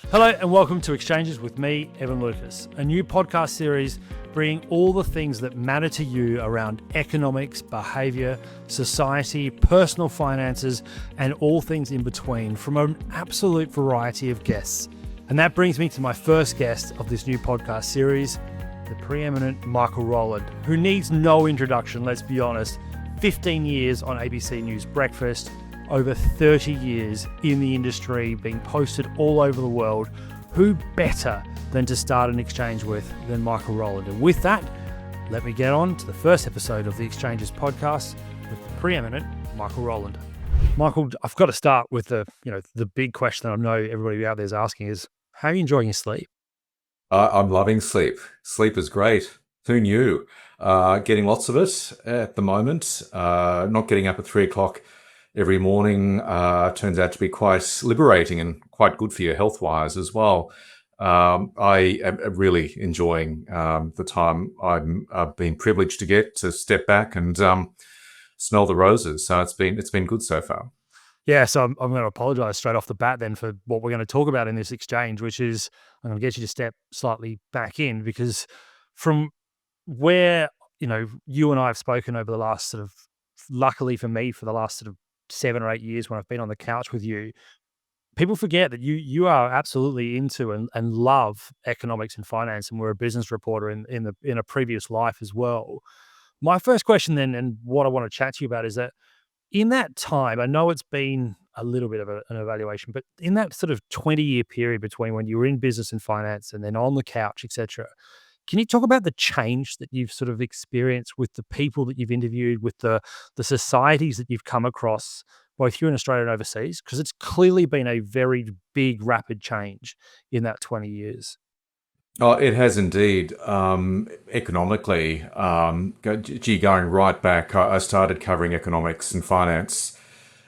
Hello and welcome to Exchanges with me, Evan Lucas, a new podcast series bringing all the things that matter to you around economics, behaviour, society, personal finances, and all things in between from an absolute variety of guests. And that brings me to my first guest of this new podcast series, the preeminent Michael Rowland, who needs no introduction, let's be honest. 15 years on ABC News Breakfast, over 30 years in the industry, being posted all over the world. Who better than to start an exchange with than Michael Rowland? And with that, let me get on to the first episode of the Exchanges podcast with the preeminent Michael Rowland. Michael, I've got to start with the big question that I know everybody out there is asking is, how are you enjoying your sleep? I'm loving sleep. Sleep is great. Who knew? Getting lots of it at the moment. Not getting up at 3 o'clock every morning turns out to be quite liberating and quite good for you health-wise as well. I am really enjoying the time I've been privileged to get to step back and smell the roses. So it's been good so far. Yeah, so I'm going to apologise straight off the bat then for what we're going to talk about in this exchange, which is I'm going to get you to step slightly back in, because from where you and I have spoken over the last sort of, luckily for me, for the last sort of 7 or 8 years when I've been on the couch with you, people forget that you are absolutely into and love economics and finance, and were a business reporter in a previous life as well. My first question then, and what I want to chat to you about, is that in that time, I know it's been a little bit of an evaluation, but in that sort of 20-year period between when you were in business and finance and then on the couch, etc., can you talk about the change that you've sort of experienced with the people that you've interviewed, with the societies that you've come across, both here in Australia and overseas? Because it's clearly been a very big, rapid change in that 20 years. Oh, it has indeed. Economically, going right back, I started covering economics and finance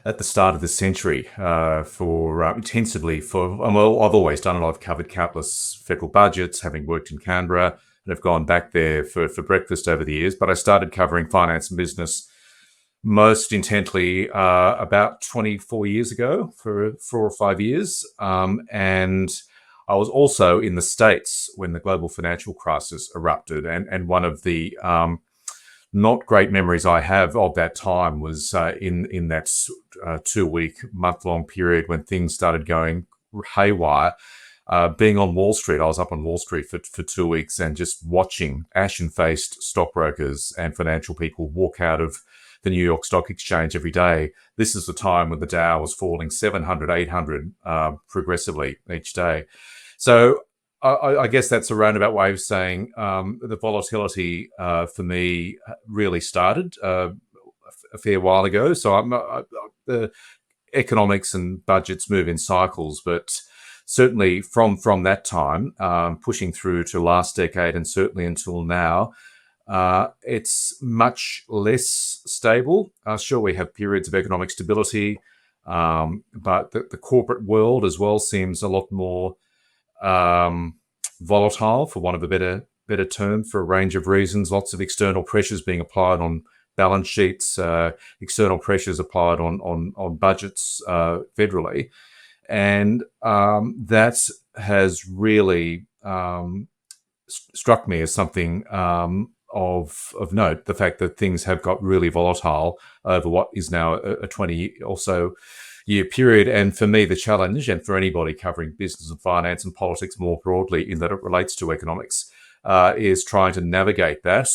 at the start of the century intensively well, I've always done it. I've covered countless federal budgets, having worked in Canberra, and have gone back there for breakfast over the years. But I started covering finance and business most intently about 24 years ago, for 4 or 5 years. And I was also in the States when the global financial crisis erupted. And one of the not great memories I have of that time was in that 2-week, month-long period when things started going haywire. Being on Wall Street, I was up on Wall Street for 2 weeks and just watching ashen-faced stockbrokers and financial people walk out of the New York Stock Exchange every day. This is the time when the Dow was falling 700, 800 progressively each day. So I guess that's a roundabout way of saying the volatility for me really started a fair while ago. So the economics and budgets move in cycles, but certainly from that time, pushing through to last decade and certainly until now, it's much less stable. Sure, we have periods of economic stability, but the corporate world as well seems a lot more volatile, for want of a better term, for a range of reasons. Lots of external pressures being applied on balance sheets, external pressures applied on budgets federally, and that has really struck me as something of note. The fact that things have got really volatile over what is now a 20 or so year period. And for me, the challenge, and for anybody covering business and finance and politics more broadly in that it relates to economics, is trying to navigate that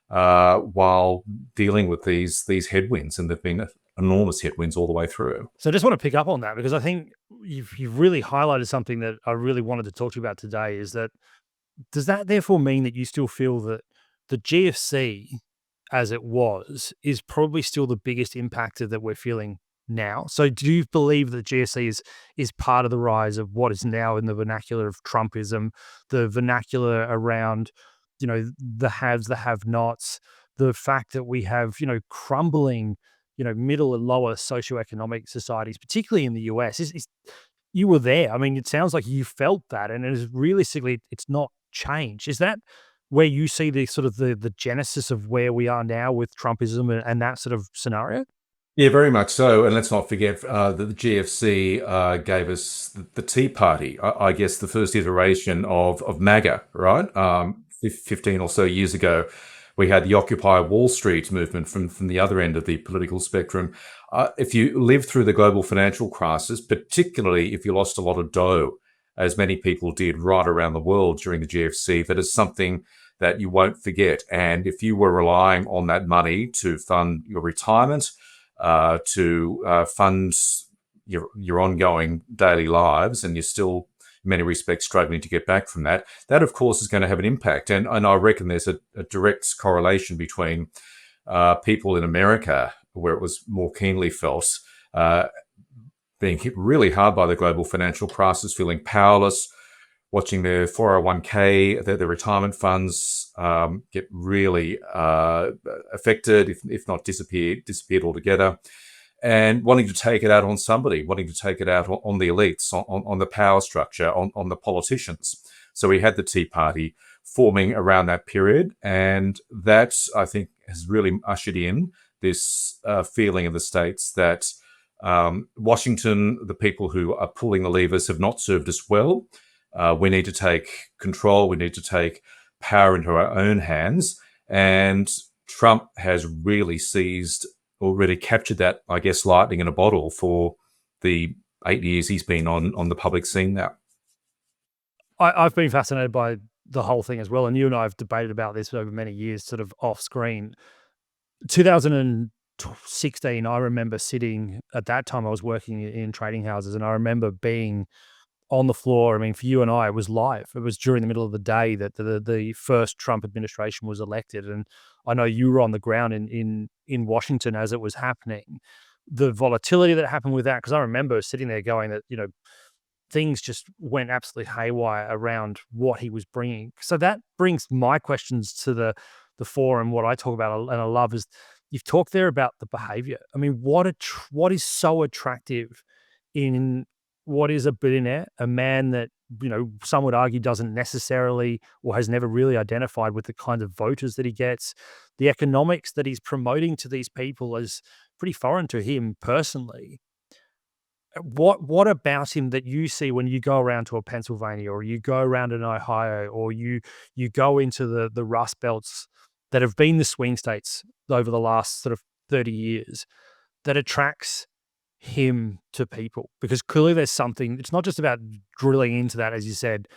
while dealing with these headwinds. And there've been enormous headwinds all the way through. So I just want to pick up on that, because I think you've really highlighted something that I really wanted to talk to you about today, is that, does that therefore mean that you still feel that the GFC, as it was, is probably still the biggest impactor that we're feeling now? So do you believe that GFC is part of the rise of what is now in the vernacular of Trumpism, the vernacular around, the haves, the have-nots, the fact that we have, crumbling, middle and lower socioeconomic societies, particularly in the US? You were there. I mean, it sounds like you felt that, and it is realistically, it's not changed. Is that where you see the sort of the genesis of where we are now with Trumpism and that sort of scenario? Yeah, very much so. And let's not forget that the GFC gave us the Tea Party, I guess the first iteration of MAGA, right? 15 or so years ago, we had the Occupy Wall Street movement from the other end of the political spectrum. If you lived through the global financial crisis, particularly if you lost a lot of dough, as many people did right around the world during the GFC, that is something that you won't forget. And if you were relying on that money to fund your retirement, to fund your ongoing daily lives, and you're still, in many respects, struggling to get back from that. That, of course, is going to have an impact, and I reckon there's a direct correlation between people in America, where it was more keenly felt, uh, being hit really hard by the global financial crisis, feeling powerless, watching their 401k, their retirement funds get really affected, if not disappeared altogether, and wanting to take it out on somebody, wanting to take it out on the elites, on the power structure, on the politicians. So we had the Tea Party forming around that period, and that, I think, has really ushered in this feeling in the States that Washington, the people who are pulling the levers, have not served us well. We need to take control. We need to take power into our own hands. And Trump has really already captured that, I guess, lightning in a bottle for the 8 years he's been on the public scene now. I've been fascinated by the whole thing as well, and you and I have debated about this over many years, sort of off screen. 2016, I remember sitting at that time. I was working in trading houses, and I remember being on the floor. I mean, for you and I, it was live. It was during the middle of the day that the first Trump administration was elected, and I know you were on the ground in Washington as it was happening. The volatility that happened with that, because I remember sitting there going that things just went absolutely haywire around what he was bringing. So that brings my questions to the fore, and what I talk about and I love is you've talked there about the behavior. I mean, what is so attractive in what is a billionaire, a man that some would argue doesn't necessarily or has never really identified with the kind of voters that he gets. The economics that he's promoting to these people is pretty foreign to him personally. What about him that you see when you go around to a Pennsylvania, or you go around in Ohio, or you go into the Rust Belts that have been the swing states over the last sort of 30 years, that attracts him to people? Because clearly there's something. It's not just about drilling into that, as you said,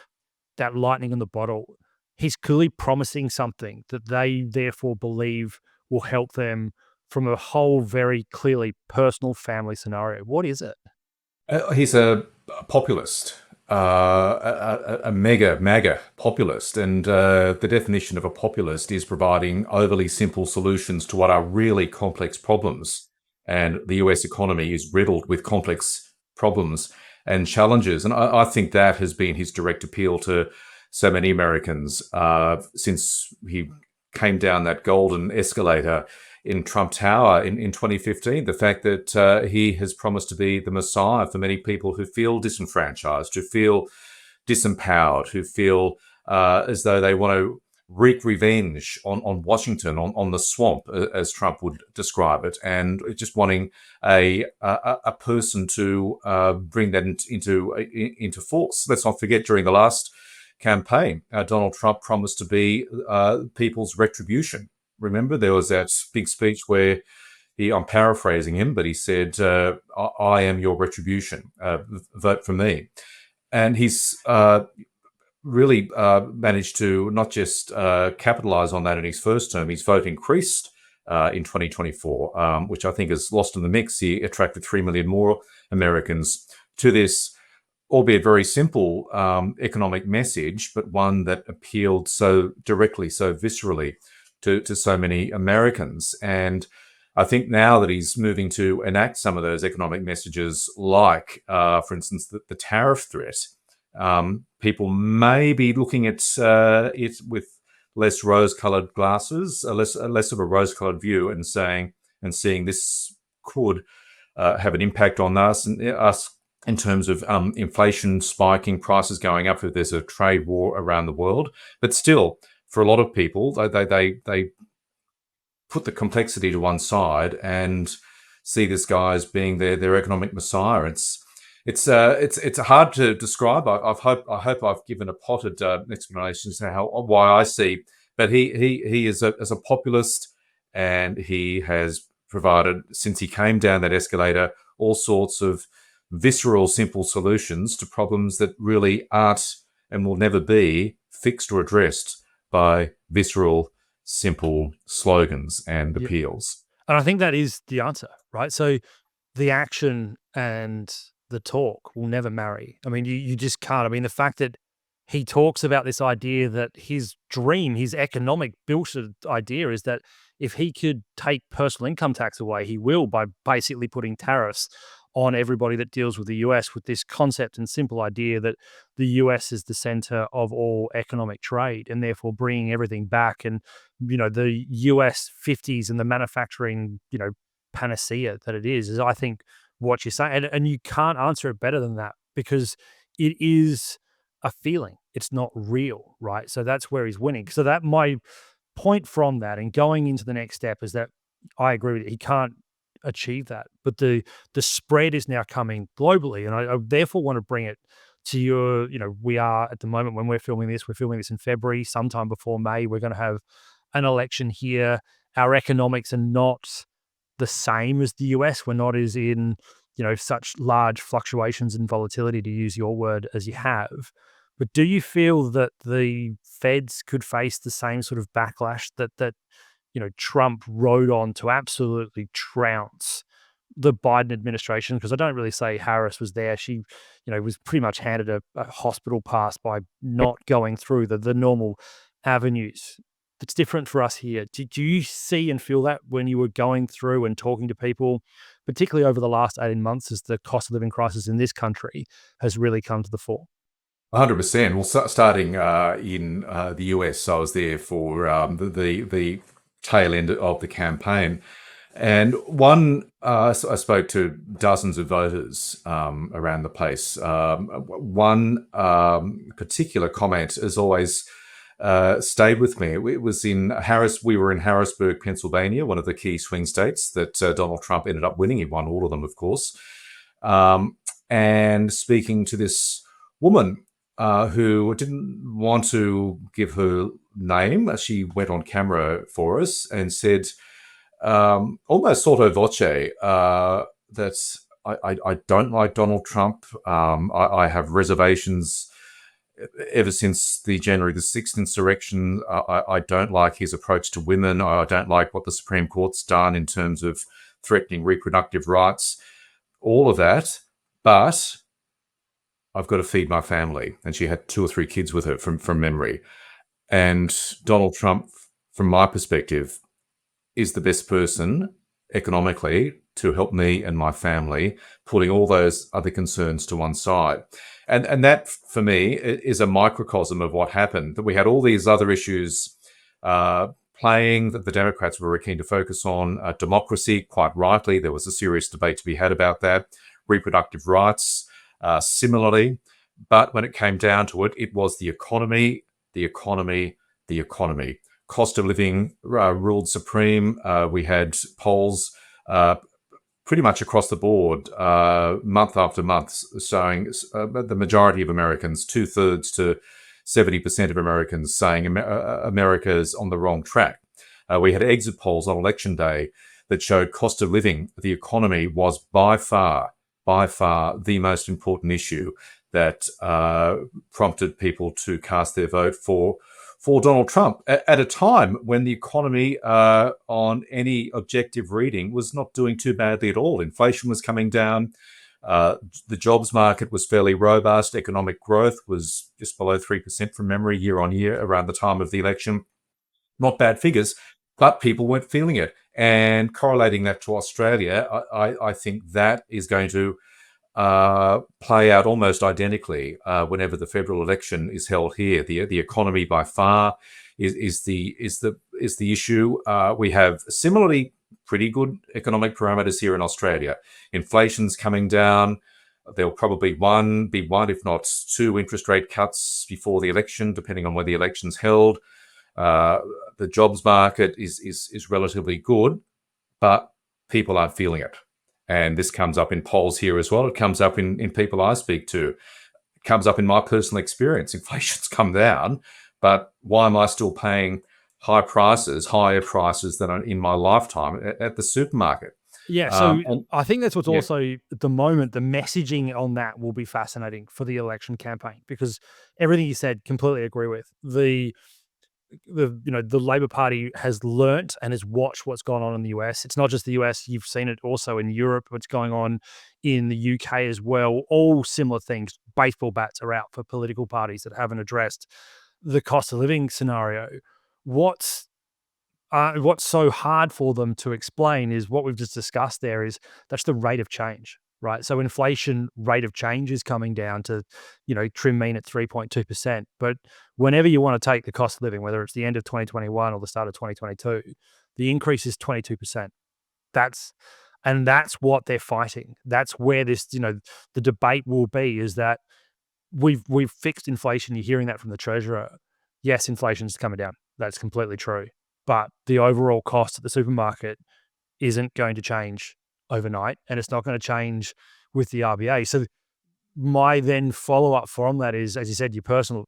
that lightning in the bottle. He's clearly promising something that they therefore believe will help them from a whole very clearly personal family scenario. What is it? He's a populist, a mega MAGA populist, and the definition of a populist is providing overly simple solutions to what are really complex problems. And the US economy is riddled with complex problems and challenges, and I think that has been his direct appeal to so many Americans since he came down that golden escalator in Trump Tower in 2015. The fact that he has promised to be the messiah for many people who feel disenfranchised, who feel disempowered, who feel as though they want to wreak revenge on Washington, on the swamp, as Trump would describe it, and just wanting a person to bring that into force. Let's not forget, during the last campaign, Donald Trump promised to be people's retribution. Remember, there was that big speech where I'm paraphrasing him, but he said, I am your retribution, vote for me. And he's really managed to not just capitalize on that in his first term. His vote increased in 2024, which I think is lost in the mix. He attracted 3 million more Americans to this, albeit very simple economic message, but one that appealed so directly, so viscerally to so many Americans. And I think now that he's moving to enact some of those economic messages, like, for instance, the tariff threat, people may be looking at it with less rose-colored glasses, less of a rose-colored view, and seeing this could have an impact on us in terms of inflation spiking, prices going up if there's a trade war around the world. But still, for a lot of people, they put the complexity to one side and see this guy as being their economic messiah. It's hard to describe. I hope I've given a potted explanation as to why I see. But he is as a populist, and he has provided, since he came down that escalator, all sorts of visceral, simple solutions to problems that really aren't and will never be fixed or addressed by visceral, simple slogans and Yeah. appeals. And I think that is the answer, right? So the action and the talk will never marry. I mean, you just can't. I mean, the fact that he talks about this idea that his dream, his economic bullshit idea is that if he could take personal income tax away, he will, by basically putting tariffs on everybody that deals with the US, with this concept and simple idea that the US is the center of all economic trade, and therefore bringing everything back. And, the US 50s and the manufacturing, panacea that it is I think what you're saying. And you can't answer it better than that, because it is a feeling. It's not real, right? So that's where he's winning. So that my point from that and going into the next step is that I agree with you. He can't achieve that, but the spread is now coming globally, and I therefore want to bring it to your. We are at the moment when we're filming this. We're filming this in February. Sometime before May, we're going to have an election here. Our economics are not the same as the US. We're not as in such large fluctuations and volatility, to use your word, as you have. But do you feel that the Feds could face the same sort of backlash that Trump rode on to absolutely trounce the Biden administration? Because I don't really say Harris was there. She, was pretty much handed a hospital pass by not going through the normal avenues. It's different for us here. Do you see and feel that when you were going through and talking to people, particularly over the last 18 months, as the cost of living crisis in this country has really come to the fore? 100%. Well, starting in the US, I was there for the tail end of the campaign, and I spoke to dozens of voters around the place. One particular comment has always stayed with me. It was in Harris. We were in Harrisburg, Pennsylvania, one of the key swing states that Donald Trump ended up winning. He won all of them, of course. And speaking to this woman who didn't want to give her name, she went on camera for us and said, almost sotto voce, that I don't like Donald Trump. I have reservations ever since the January the 6th insurrection. I don't like his approach to women. I don't like what the Supreme Court's done in terms of threatening reproductive rights, all of that. But I've got to feed my family. And she had 2 or 3 kids with her from memory. And Donald Trump, from my perspective, is the best person economically to help me and my family, putting all those other concerns to one side. And that, for me, is a microcosm of what happened. That we had all these other issues playing that the Democrats were keen to focus on. Democracy, quite rightly, there was a serious debate to be had about that. Reproductive rights, similarly. But when it came down to it, it was the economy, the economy, the economy. Cost of living ruled supreme. We had polls pretty much across the board, month after month, showing the majority of Americans, 2/3 to 70% of Americans, saying America's on the wrong track. We had exit polls on election day that showed cost of living, the economy, was by far the most important issue that prompted people to cast their vote for Donald Trump at a time when the economy, on any objective reading, was not doing too badly at all. Inflation was coming down. The jobs market was fairly robust. Economic growth was just below 3% from memory year on year around the time of the election. Not bad figures, but people weren't feeling it. And correlating that to Australia, I think that is going to play out almost identically whenever the federal election is held here. The economy by far is the issue. We have similarly pretty good economic parameters here in Australia. Inflation's coming down. There'll probably be one, if not 2 interest rate cuts before the election, depending on where the election's held. The jobs market is relatively good, but people aren't feeling it. And this comes up in polls here as well. It comes up in people I speak to. It comes up in my personal experience. Inflation's come down, but why am I still paying higher prices than in my lifetime at the supermarket? Yeah, so And I think that's what's yeah, also at the moment, the messaging on that will be fascinating for the election campaign, because everything you said, completely agree with. The Labor Party has learnt and has watched what's gone on in the US. It's not just the US, you've seen it also in Europe, what's going on in the UK as well. All similar things. Baseball bats are out for political parties that haven't addressed the cost of living scenario. What's what's so hard for them to explain is what we've just discussed there, is that's the rate of change, right? So inflation rate of change is coming down to, trim mean at 3.2%. But whenever you want to take the cost of living, whether it's the end of 2021 or the start of 2022, the increase is 22%. That's that's what they're fighting. That's where the debate will be, is that we've fixed inflation. You're hearing that from the treasurer. Yes, inflation's coming down. That's completely true. But the overall cost at the supermarket isn't going to change overnight, and it's not going to change with the RBA. So my then follow-up from that is, as you said, your personal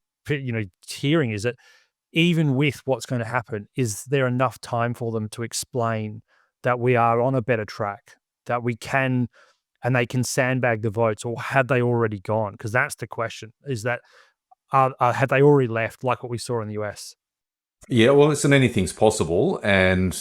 hearing is that even with what's going to happen, is there enough time for them to explain that we are on a better track, that we can, and they can sandbag the votes, or had they already gone? Because that's the question, is that had they already left, like what we saw in the US? yeah. Well, listen, anything's possible, and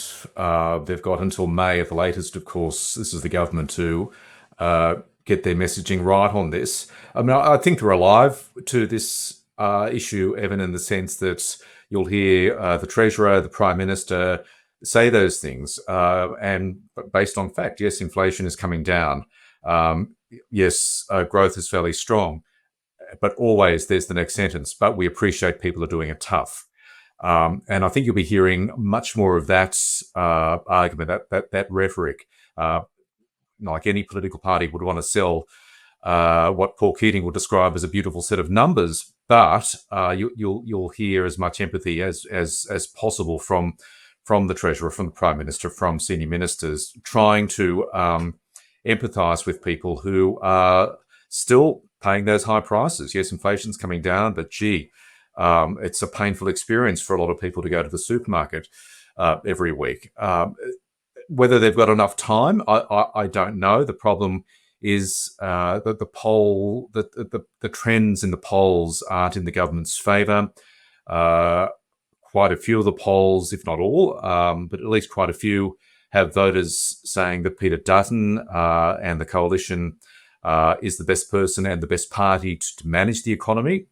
they've got until May at the latest. Of course, this is the government to get their messaging right on this. I mean, I think they're alive to this issue, Evan, in the sense that you'll hear the treasurer, the prime minister say those things, and based on fact, yes, inflation is coming down. Yes, growth is fairly strong, but always there's the next sentence. But we appreciate people are doing it tough. And I think you'll be hearing much more of that argument, that rhetoric. Like any political party would want to sell what Paul Keating would describe as a beautiful set of numbers, but you'll hear as much empathy as possible from the treasurer, from the prime minister, from senior ministers, trying to empathise with people who are still paying those high prices. Yes, inflation's coming down, but gee, it's a painful experience for a lot of people to go to the supermarket every week. Whether they've got enough time, I don't know. The problem is that the trends in the polls aren't in the government's favour. Quite a few of the polls, if not all, but at least quite a few, have voters saying that Peter Dutton and the coalition is the best person and the best party to manage the economy,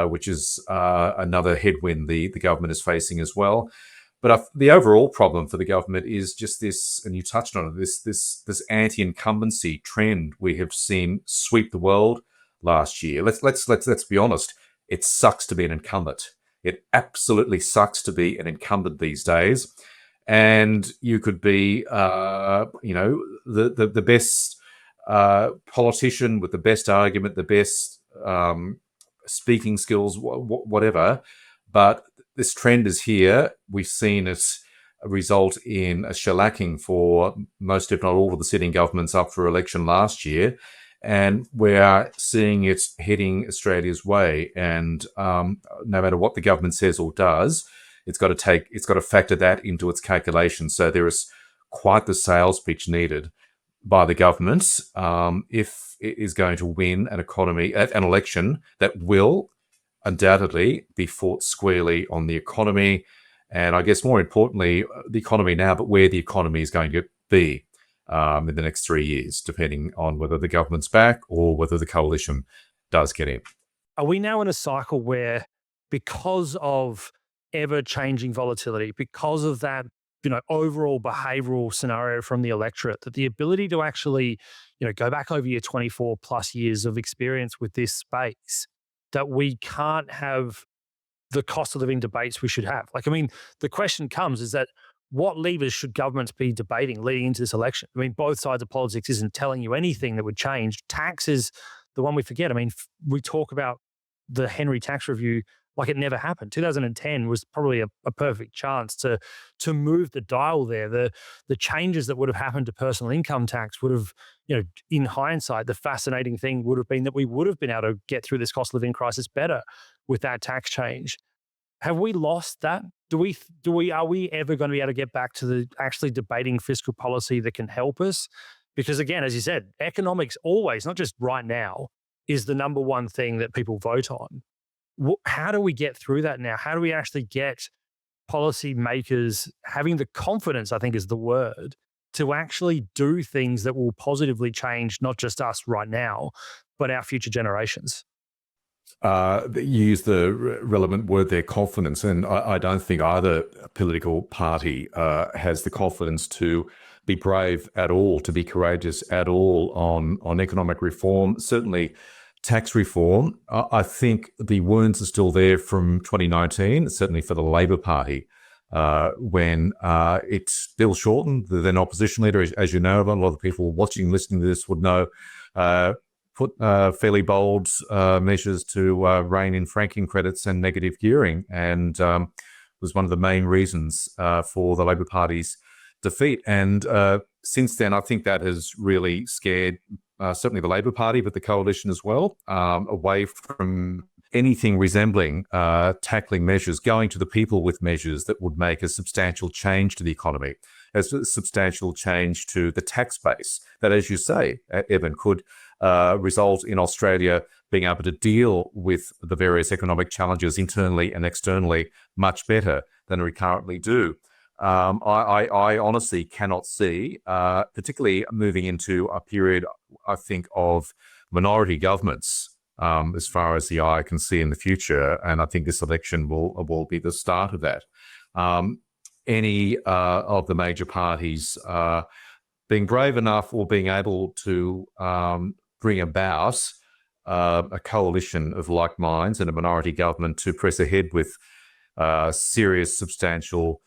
which is another headwind the government is facing as well. But the overall problem for the government is just this, and you touched on it, this anti-incumbency trend we have seen sweep the world last year. Let's be honest. It sucks to be an incumbent. It absolutely sucks to be an incumbent these days. And you could be, the best politician with the best argument, the best speaking skills, whatever. But this trend is here. We've seen it result in a shellacking for most, if not all, of the sitting governments up for election last year. And we're seeing it heading Australia's way. And no matter what the government says or does, it's got to factor that into its calculations. So there is quite the sales pitch needed by the government if it is going to win an election that will undoubtedly be fought squarely on the economy. And I guess more importantly, the economy now, but where the economy is going to be in the next 3 years, depending on whether the government's back or whether the coalition does get in. Are we now in a cycle where, because of ever-changing volatility, because of that, overall behavioral scenario from the electorate, that the ability to actually, go back over your 24 plus years of experience with this space, that we can't have the cost of living debates we should have? Like, I mean, the question comes is that, what levers should governments be debating leading into this election? I mean, both sides of politics isn't telling you anything that would change. Tax is the one we forget. I mean, we talk about the Henry tax review like it never happened. 2010 was probably a perfect chance to move the dial there. The changes that would have happened to personal income tax would have, in hindsight, the fascinating thing would have been that we would have been able to get through this cost of living crisis better with that tax change. Have we lost that? Are we ever going to be able to get back to the actually debating fiscal policy that can help us? Because again, as you said, economics always, not just right now, is the number one thing that people vote on. How do we get through that now? How do we actually get policymakers having the confidence, I think is the word, to actually do things that will positively change not just us right now, but our future generations? You use the relevant word there, confidence, and I don't think either political party has the confidence to be brave at all, to be courageous at all on economic reform. Certainly, tax reform. I think the wounds are still there from 2019. Certainly for the Labor Party, when it's Bill Shorten, the then opposition leader, as you know, a lot of the people watching, listening to this would know. Put fairly bold measures to rein in franking credits and negative gearing, and was one of the main reasons for the Labor Party's defeat. And since then, I think that has really scared certainly the Labor Party, but the coalition as well, away from anything resembling tackling measures, going to the people with measures that would make a substantial change to the economy, a substantial change to the tax base that, as you say, Evan, could result in Australia being able to deal with the various economic challenges internally and externally much better than we currently do. I honestly cannot see, particularly moving into a period, I think, of minority governments as far as the eye can see in the future. And I think this election will be the start of that. Any of the major parties being brave enough or being able to bring about a coalition of like minds and a minority government to press ahead with serious, substantial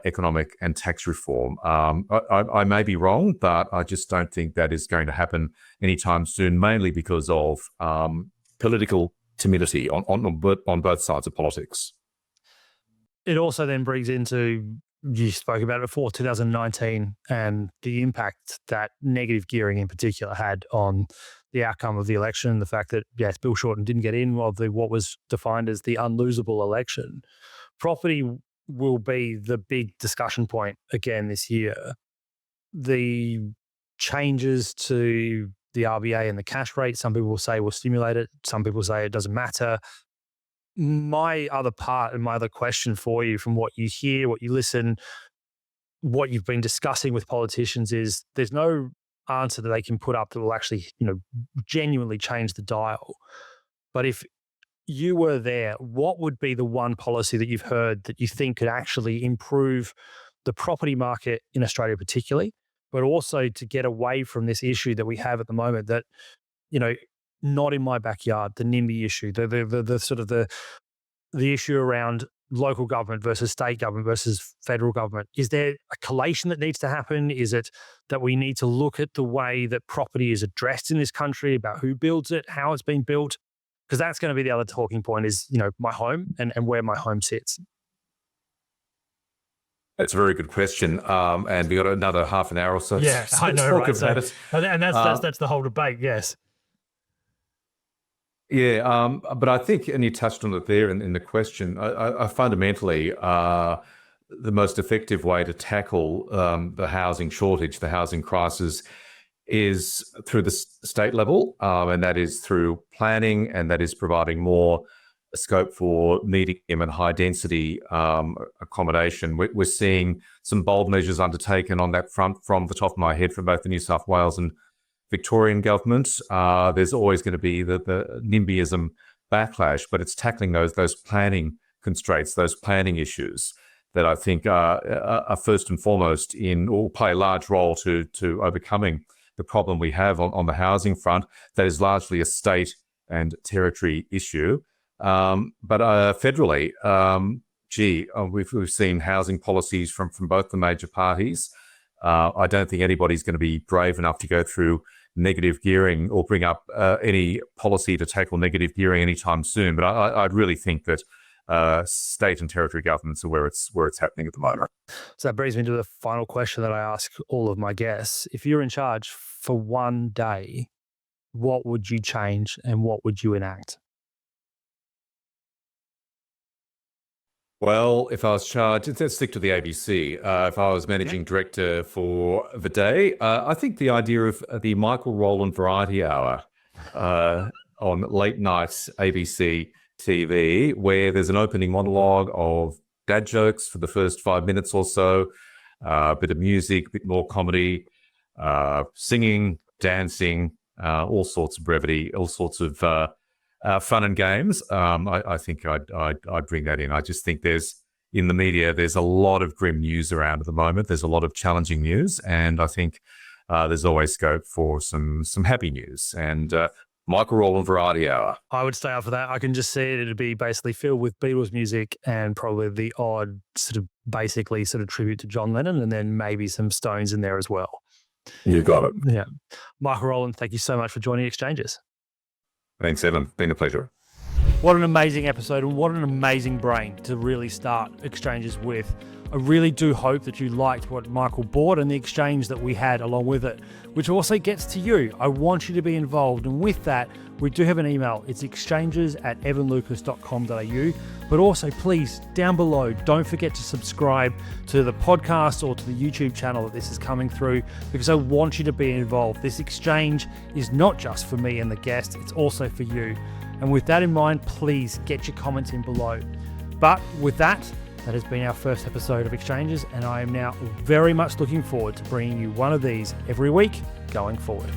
economic and tax reform. I may be wrong, but I just don't think that is going to happen anytime soon, mainly because of political timidity on both sides of politics. It also then brings into, you spoke about it before, 2019 and the impact that negative gearing in particular had on the outcome of the election. The fact that, yes, Bill Shorten didn't get in of what was defined as the unlosable election. Property will be the big discussion point again this year. The changes to the RBA and the cash rate, some people will say will stimulate it. Some people say it doesn't matter. My other part and my other question for you, from what you hear, what you listen, what you've been discussing with politicians, is there's no answer that they can put up that will actually, genuinely change the dial. But if you were there, what would be the one policy that you've heard that you think could actually improve the property market in Australia particularly, but also to get away from this issue that we have at the moment that, not in my backyard, the NIMBY issue, the sort of the issue around local government versus state government versus federal government? Is there a collation that needs to happen? Is it that we need to look at the way that property is addressed in this country, about who builds it, how it's been built? Because that's going to be the other talking point is, my home and where my home sits. That's a very good question. And we got another half an hour or so. Yeah, I know, right? And that's the whole debate, yes. Yeah, but I think, and you touched on it there in the question, I fundamentally, the most effective way to tackle the housing shortage, the housing crisis, is through the state level, and that is through planning, and that is providing more scope for medium and high density accommodation. We're seeing some bold measures undertaken on that front from the top of my head from both the New South Wales and Victorian governments. There's always going to be the NIMBYism backlash, but it's tackling those planning constraints, those planning issues that I think are first and foremost or play a large role to overcoming the problem we have on the housing front. That is largely a state and territory issue. But federally, we've seen housing policies from both the major parties. I don't think anybody's going to be brave enough to go through negative gearing or bring up any policy to tackle negative gearing anytime soon. But I really think that state and territory governments are where it's happening at the moment. So that brings me to the final question that I ask all of my guests. If you're in charge for one day, what would you change and what would you enact? Well, if I was charged, let's stick to the ABC. If I was managing director for the day, I think the idea of the Michael Rowland Variety Hour on late night ABC TV, where there's an opening monologue of dad jokes for the first 5 minutes or so, a bit of music, a bit more comedy, singing, dancing, all sorts of brevity, all sorts of fun and games. I think I'd bring that in. I just think in the media, there's a lot of grim news around at the moment. There's a lot of challenging news, and I think there's always scope for some happy news. And Michael Rowland Variety Hour. I would stay up for that. I can just see it. It'd be basically filled with Beatles music and probably the odd basically tribute to John Lennon, and then maybe some Stones in there as well. You got it. Yeah. Michael Rowland, thank you so much for joining Exchanges. Thanks, Evan. Been a pleasure. What an amazing episode, and what an amazing brain to really start Exchanges with. I really do hope that you liked what Michael brought and the exchange that we had along with it, which also gets to you. I want you to be involved, and with that, we do have an email. It's exchanges@evanlucas.com.au. But also, please, down below, don't forget to subscribe to the podcast or to the YouTube channel that this is coming through, because I want you to be involved. This exchange is not just for me and the guest, it's also for you. And with that in mind, please get your comments in below. But with that has been our first episode of Exchanges, and I am now very much looking forward to bringing you one of these every week going forward.